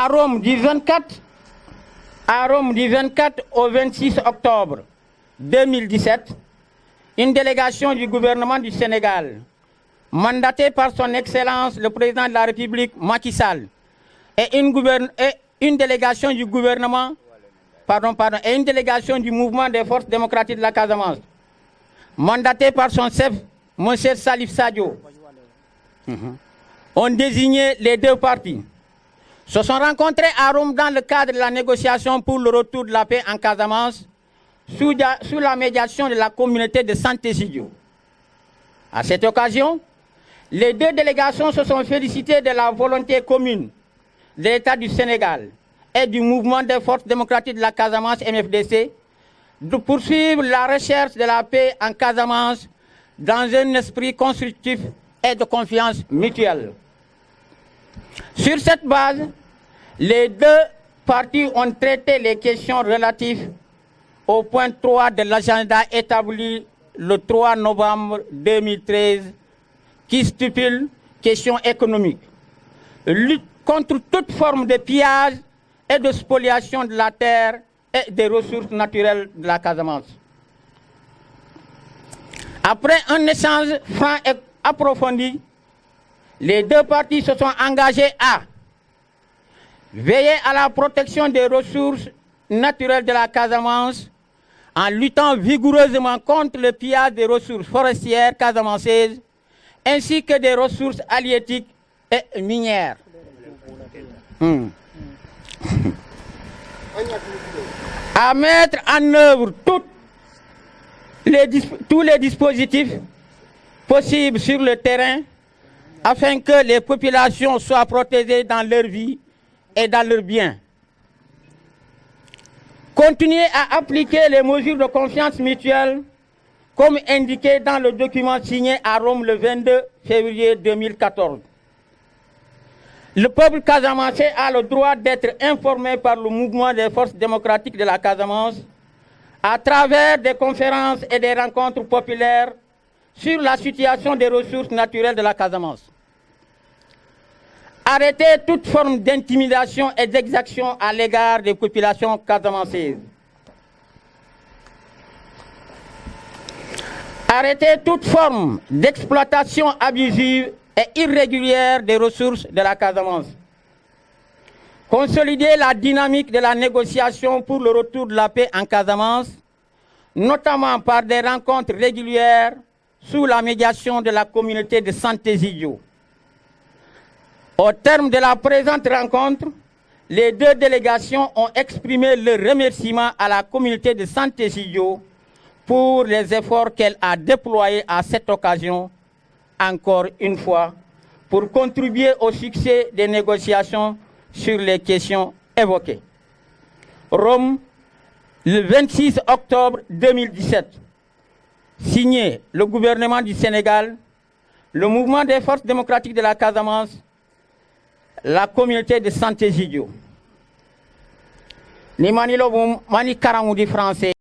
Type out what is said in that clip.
À Rome du 24 au 26 octobre 2017, une délégation du gouvernement du Sénégal, mandatée par son Excellence le Président de la République Macky Sall, et une délégation du gouvernement, et une délégation du mouvement des forces démocratiques de la Casamance, mandatée par son chef, M. Salif Sadio, ont désigné les deux partis, se sont rencontrés à Rome dans le cadre de la négociation pour le retour de la paix en Casamance, sous la médiation de la communauté de Santé-Sidio. À cette occasion, les deux délégations se sont félicitées de la volonté commune de l'État du Sénégal et du mouvement des forces démocratiques de la Casamance MFDC de poursuivre la recherche de la paix en Casamance dans un esprit constructif et de confiance mutuelle. Sur cette base, les deux parties ont traité les questions relatives au point 3 de l'agenda établi le 3 novembre 2013 qui stipule questions économiques, lutte contre toute forme de pillage et de spoliation de la terre et des ressources naturelles de la Casamance. Après un échange franc et approfondi, les deux parties se sont engagées à veiller à la protection des ressources naturelles de la Casamance en luttant vigoureusement contre le pillage des ressources forestières casamancaises ainsi que des ressources halieutiques et minières. À mettre en œuvre tous les dispositifs possibles sur le terrain afin que les populations soient protégées dans leur vie et dans leurs biens. Continuer à appliquer les mesures de confiance mutuelle comme indiqué dans le document signé à Rome le 22 février 2014. Le peuple casamançais a le droit d'être informé par le mouvement des forces démocratiques de la Casamance à travers des conférences et des rencontres populaires sur la situation des ressources naturelles de la Casamance. Arrêter toute forme d'intimidation et d'exaction à l'égard des populations casamancaises. Arrêter toute forme d'exploitation abusive et irrégulière des ressources de la Casamance. Consolider la dynamique de la négociation pour le retour de la paix en Casamance, notamment par des rencontres régulières sous la médiation de la communauté de Santé-Sidio. Au terme de la présente rencontre, les deux délégations ont exprimé leur remerciement à la communauté de Santé-Sidio pour les efforts qu'elle a déployés à cette occasion, encore une fois, pour contribuer au succès des négociations sur les questions évoquées. Rome, le 26 octobre 2017. Signé le gouvernement du Sénégal, le mouvement des forces démocratiques de la Casamance, la communauté de Santé-Sidio. Ni manilo mani karangu di français.